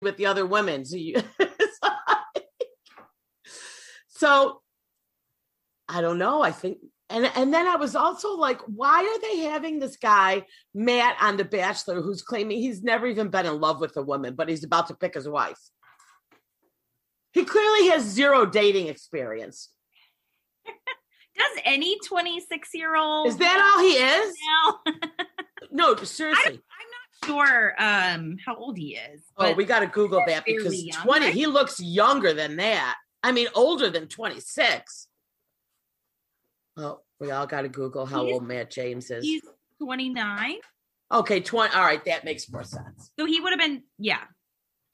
with the other women. So I don't know. I think, and then I was also like, why are they having this guy, Matt, on The Bachelor, who's claiming he's never even been in love with a woman, but he's about to pick his wife? He clearly has zero dating experience. Does any 26-year-old? Is that all he is? No, seriously. I'm not sure how old he is. Oh, we got to Google that because young, 20, right? he looks younger than that. I mean, older than 26. Oh, we all got to Google how old Matt James is. He's 29. Okay, 20. All right, that makes more sense. So he would have been,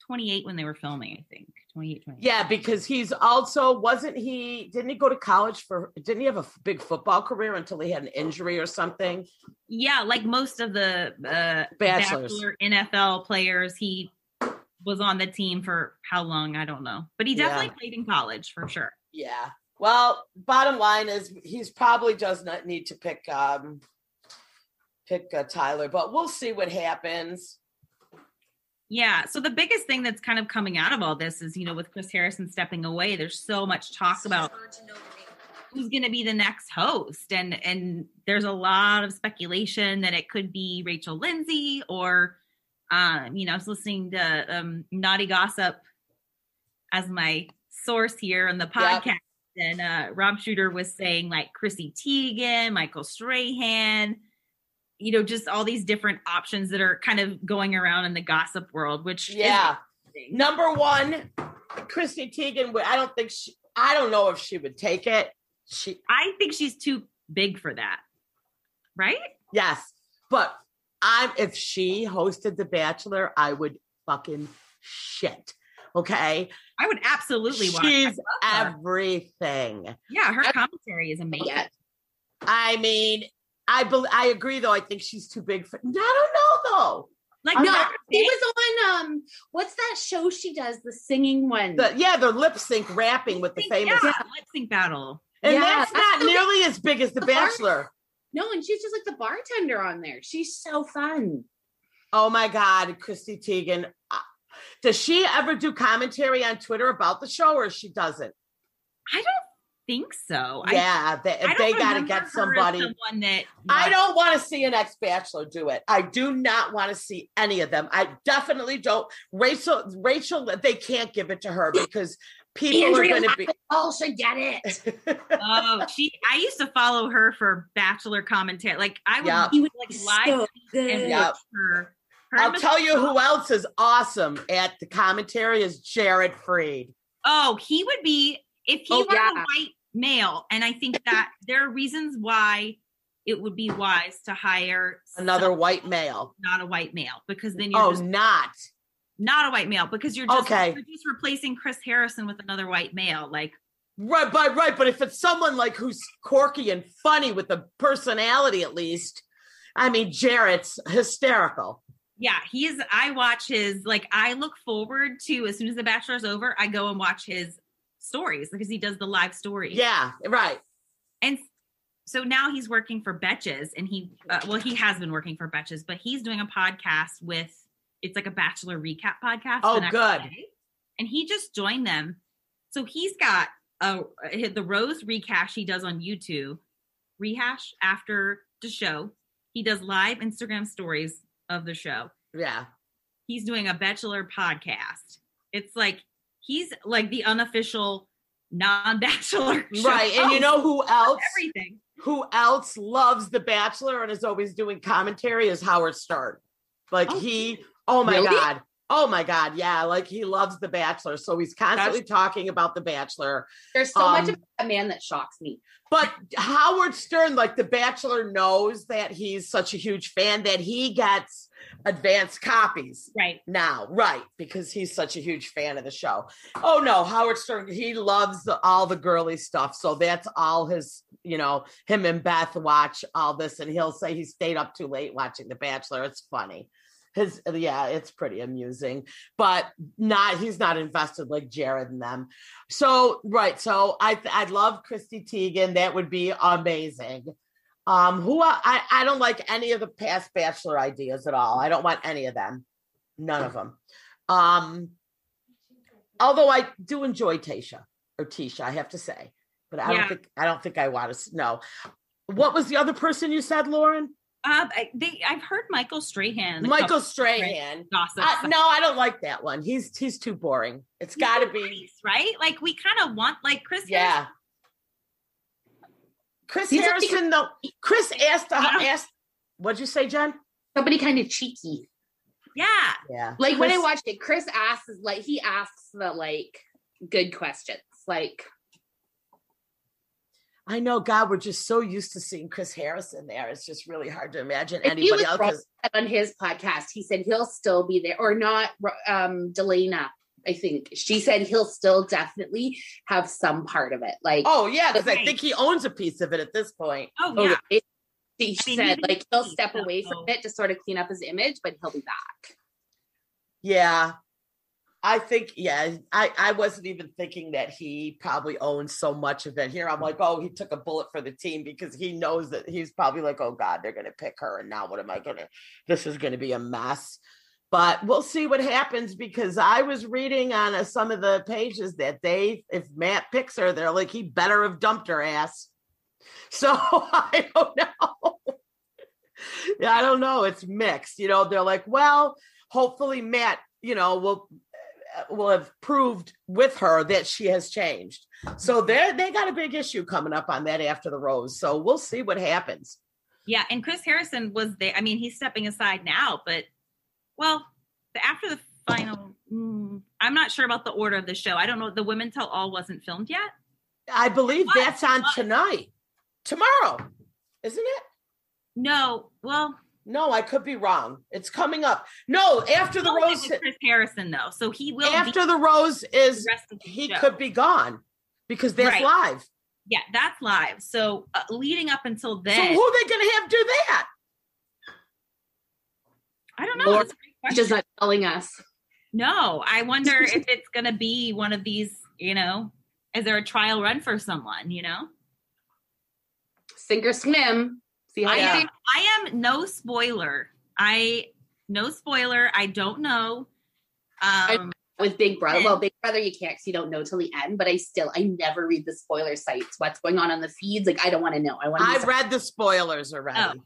28 when they were filming, I think. 28. Yeah, because he's also, didn't he go to college didn't he have a big football career until he had an injury or something? Yeah, like most of the Bachelor NFL players, he was on the team for how long? I don't know. But he definitely played in college for sure. Yeah. Well, bottom line is he's probably does not need to pick Tyler, but we'll see what happens. Yeah. So the biggest thing that's kind of coming out of all this is, with Chris Harrison stepping away, there's so much talk about who's going to be the next host. And there's a lot of speculation that it could be Rachel Lindsay or, I was listening to Naughty Gossip as my source here on the podcast. Yep. And Rob Shooter was saying like Chrissy Teigen, Michael Strahan, just all these different options that are kind of going around in the gossip world, which number one, Chrissy Teigen, I don't know if she would take it. I think she's too big for that. Right? Yes. But if she hosted The Bachelor, I would fucking shit. Okay. I would absolutely watch. She's everything. Yeah. Her commentary is amazing. I mean, I agree though. I think she's too big for, I don't know though. Like, no, she was on, what's that show she does? The singing one. The lip sync rapping with the famous lip sync battle. And that's not nearly as big as The Bachelor. No, and she's just like the bartender on there. She's so fun. Oh my God, Chrissy Teigen. Does she ever do commentary on Twitter about the show or she doesn't? I don't think so. Yeah, they got to get somebody. I don't want to see an ex-Bachelor do it. I do not want to see any of them. I definitely don't. Rachel, they can't give it to her because people are going to be. Oh, should get it. I used to follow her for Bachelor commentary. Like I would like live and watch her. I'll tell you who else is awesome at the commentary is Jared Freed. Oh, he would be if he were a white male. And I think that there are reasons why it would be wise to hire another white male, not a white male, because then you're not a white male because you're just you're just replacing Chris Harrison with another white male. Like right. But if it's someone like who's quirky and funny with a personality, at least, I mean, Jared's hysterical. Yeah, he is. I watch I look forward to, as soon as The Bachelor's over, I go and watch his stories because he does the live stories. Yeah, right. And so now he's working for Betches and he has been working for Betches, but he's doing a podcast it's like a Bachelor recap podcast. Oh, good. And he just joined them. So he's got the Rose rehash he does on YouTube, rehash after the show. He does live Instagram stories of the show. Yeah. He's doing a Bachelor podcast. It's like he's like the unofficial non-Bachelor show. Right. And you know who else? Everything. Who else loves The Bachelor and is always doing commentary is Howard Stern. Like Oh my God. Yeah. Like he loves The Bachelor. So he's constantly talking about The Bachelor. There's so much of a man that shocks me. But Howard Stern, like The Bachelor knows that he's such a huge fan that he gets advanced copies now. Right. Because he's such a huge fan of the show. Oh no, Howard Stern, he loves all the girly stuff. So that's all his, him and Beth watch all this. And he'll say he stayed up too late watching The Bachelor. It's funny. It's pretty amusing, but he's not invested like Jared and them. So, right. So I'd love Chrissy Teigen. That would be amazing. I don't like any of the past Bachelor ideas at all. I don't want any of them. None of them. Although I do enjoy Tisha, I have to say, but I don't think I want to know. What was the other person you said, Lauren? I've heard Michael Strahan. Michael Strahan. No, I don't like that one. He's too boring. It's got to be right. Like we kind of want like Chris. Yeah. Chris Harrison though. Chris asked. What'd you say, Jen? Somebody kind of cheeky. Yeah. Like when I watched it, Chris asks he asks the like good questions. Like I know, God, we're just so used to seeing Chris Harrison there. It's just really hard to imagine anybody else. On his podcast, he said he'll still be there, or not. Delana, I think she said he'll still definitely have some part of it. Like, oh yeah, because I think he owns a piece of it at this point. Oh yeah. He said like he'll step away from it to sort of clean up his image, but he'll be back. Yeah. I think, I wasn't even thinking that he probably owns so much of it. Here, I'm like, oh, he took a bullet for the team because he knows that he's probably like, oh, God, they're going to pick her. And now this is going to be a mess. But we'll see what happens because I was reading on some of the pages that if Matt picks her, they're like, he better have dumped her ass. So I don't know. Yeah, I don't know. It's mixed. They're like, well, hopefully Matt, will have proved with her that she has changed. So they got a big issue coming up on that after the rose. So we'll see what happens. Yeah. And Chris Harrison was there. I mean, he's stepping aside now, but after the final, I'm not sure about the order of the show. I don't know. The Women Tell All wasn't filmed yet. I believe that's on tomorrow, isn't it? No. Well, no, I could be wrong. It's coming up. No, after the rose. Chris Harrison, though, so he will. After the rose is, he could be gone because that's live. Yeah, that's live. So leading up until then, so who are they going to have do that? I don't know. He's just not telling us. No, I wonder if it's going to be one of these. Is there a trial run for someone? Sink or swim. I am no spoiler. I don't know. With Big Brother. Well, Big Brother, you can't because you don't know till the end. But I never read the spoiler sites. What's going on the feeds? Like I don't want to know. I've read the spoilers already.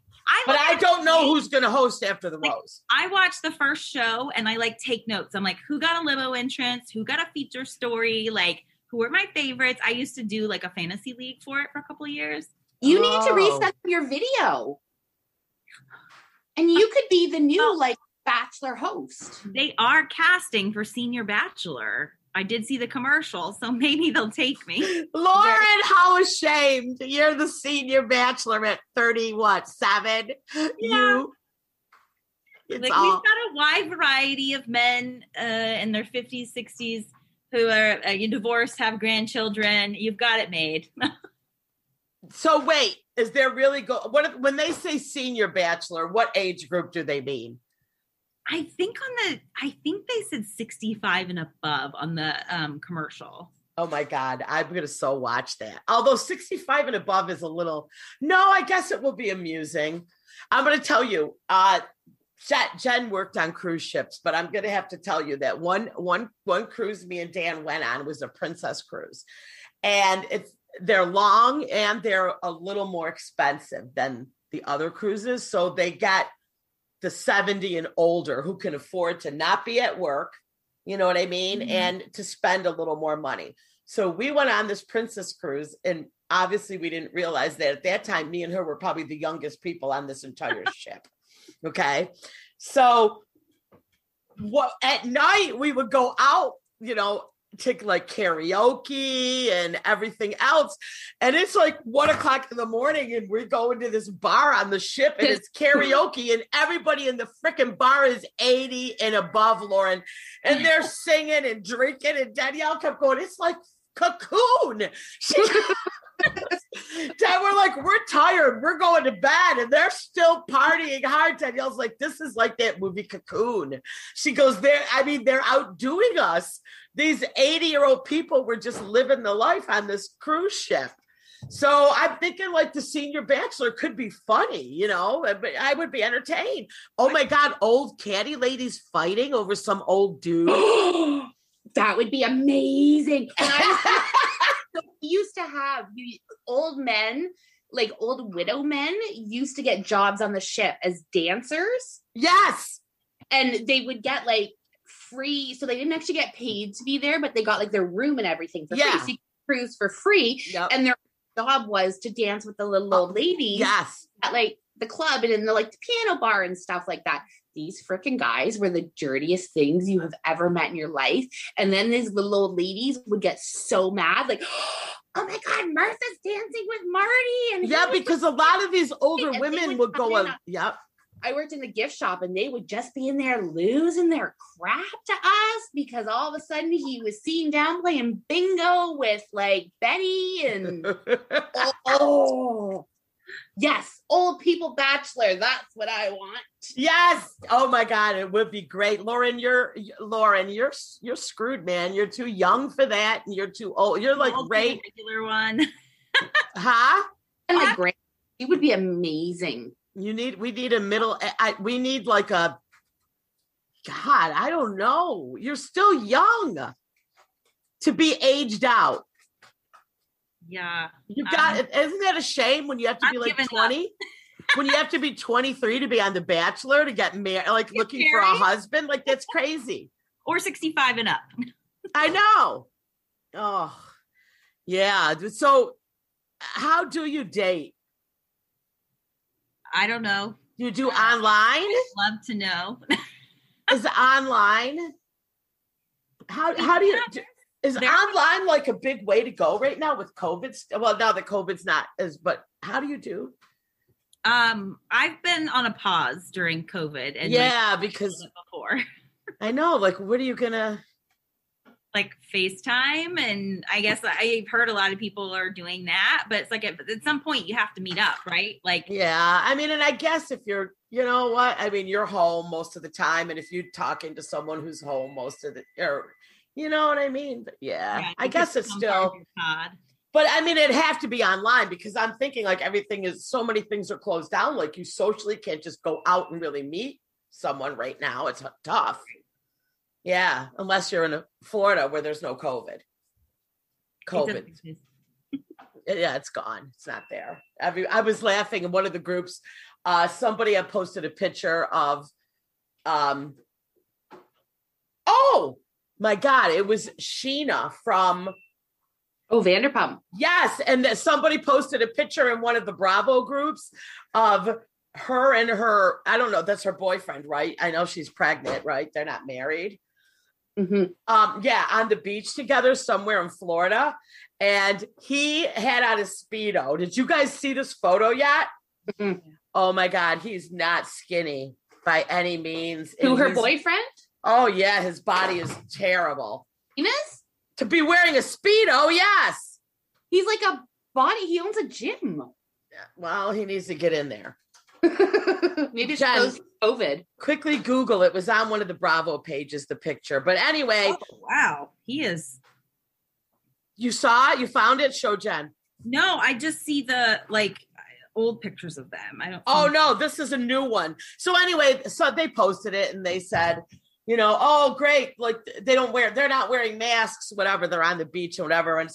But I don't know who's going to host after the rose. I watched the first show and I take notes. I'm like, who got a limo entrance? Who got a feature story? Like, who are my favorites? I used to do a fantasy league for it for a couple of years. You need to reset your video. And you could be the new Bachelor host. They are casting for Senior Bachelor. I did see the commercial, so maybe they'll take me. Lauren, how ashamed. You're the Senior Bachelor at 7. Yeah. We've got a wide variety of men in their 50s, 60s who are divorced, have grandchildren. You've got it made. So wait, is there really when they say Senior Bachelor, what age group do they mean? I think they said 65 and above on the commercial. Oh my God, I'm going to so watch that. Although 65 and above is I guess it will be amusing. I'm going to tell you, Jen worked on cruise ships, but I'm going to have to tell you that one cruise me and Dan went on was a Princess cruise. And they're long and they're a little more expensive than the other cruises. So they got the 70 and older who can afford to not be at work, you know what I mean? Mm-hmm. And to spend a little more money. So we went on this Princess cruise and obviously we didn't realize that at that time, me and her were probably the youngest people on this entire ship. Okay. So at night we would go out, to karaoke and everything else. And it's 1:00 in the morning and we go into this bar on the ship and it's karaoke and everybody in the freaking bar is 80 and above, Lauren. And they're singing and drinking and Danielle kept going, it's like Cocoon. Dad, we're tired. We're going to bed and they're still partying hard. Danielle's like, this is like that movie Cocoon. She goes, they're outdoing us. These 80-year-old people were just living the life on this cruise ship. So I'm thinking like the senior bachelor could be funny, you know, but I would be entertained. Oh my God, old caddy ladies fighting over some old dude. That would be amazing. And so we used to have old men, like old widow men used to get jobs on the ship as dancers. Yes. And they would get like free. So they didn't actually get paid to be there, but they got like their room and everything for free. So you could cruise for free. Yep. And their job was to dance with the little old ladies. Yes. At like the club and in the like the piano bar and stuff like that. These freaking guys were the dirtiest things you have ever met in your life. And then these little old ladies would get so mad, like, oh my God, Martha's dancing with Marty. And because a lot of these older women would go on. Yep. I worked in the gift shop and they would just be in there losing their crap to us because all of a sudden he was seen down playing bingo with like Betty and yes, old people bachelor. That's what I want. Yes. Oh my God, it would be great. Lauren, you're screwed, man. You're too young for that. And you're too old. You're like great. Regular one. Huh? And like great. It would be amazing. We need a middle. We need like a. God, I don't know. You're still young to be aged out. Yeah. You got it. Isn't that a shame when you have to be like 20? When you have to be 23 to be on The Bachelor to get married, like looking for a husband? Like, that's crazy. Or 65 and up. I know. Oh, yeah. So how do you date? I don't know. You do online? I'd love to know. Is it online? How do you... Is online like a big way to go right now with COVID? Well, now that COVID's not but how do you do? I've been on a pause during COVID. And because before. I know, like, what are you gonna like FaceTime? And I guess I've heard a lot of people are doing that, but it's like at some point you have to meet up, right? Like, yeah, I mean, and I guess if you're, you know what, I mean, you're home most of the time, and if you're talking to someone who's home most of the, or you know what I mean? But yeah I guess it's still, but I mean, it'd have to be online because I'm thinking like so many things are closed down. Like you socially can't just go out and really meet someone right now. It's tough. Yeah. Unless you're in Florida where there's no COVID. Yeah, it's gone. It's not there. I was laughing in one of the groups. Somebody had posted a picture of, oh, my God, it was Sheena from Vanderpump. Yes, and somebody posted a picture in one of the Bravo groups of her and her, I don't know, that's her boyfriend, right? I know she's pregnant, right? They're not married. Mm-hmm. On the beach together somewhere in Florida. And he had on a Speedo. Did you guys see this photo yet? Mm-hmm. Oh my God, he's not skinny by any means. Who, her boyfriend? Oh, yeah, his body is terrible. Venus? To be wearing a Speedo, yes. He's like he owns a gym. Well, he needs to get in there. Maybe it's post COVID. Quickly Google, it was on one of the Bravo pages, the picture. But anyway. Oh, wow. He is. You saw it? You found it? Show Jen. No, I just see the old pictures of them. I don't. Oh, no, this is a new one. So anyway, so they posted it and they said, you know, oh, great. Like they're not wearing masks, whatever. They're on the beach or whatever. And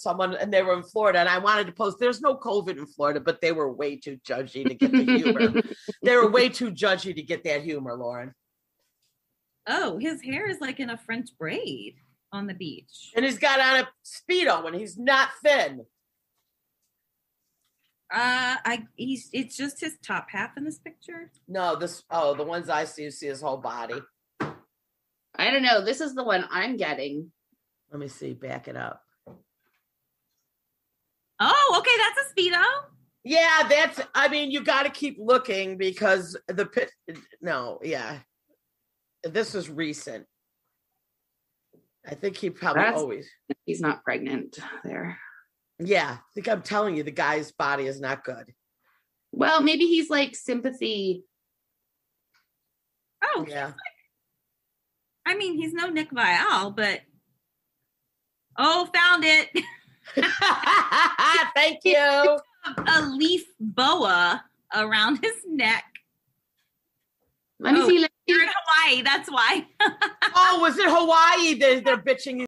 they were in Florida. And I wanted to post, there's no COVID in Florida, but they were way too judgy to get the humor. They were way too judgy to get that humor, Lauren. Oh, his hair is like in a French braid on the beach. And he's got on a Speedo and he's not thin. It's just his top half in this picture. No, the ones I see, you see his whole body. I don't know. This is the one I'm getting. Let me see. Back it up. Oh, okay. That's a Speedo. Yeah, you got to keep looking because this was recent. I think he probably he's not pregnant there. Yeah. I think I'm telling you, the guy's body is not good. Well, maybe he's like sympathy. Oh, yeah. I mean, he's no Nick Viall, but found it. Thank you. A leaf boa around his neck. Let me see. You're in Hawaii. That's why. Oh, was it Hawaii? They're bitching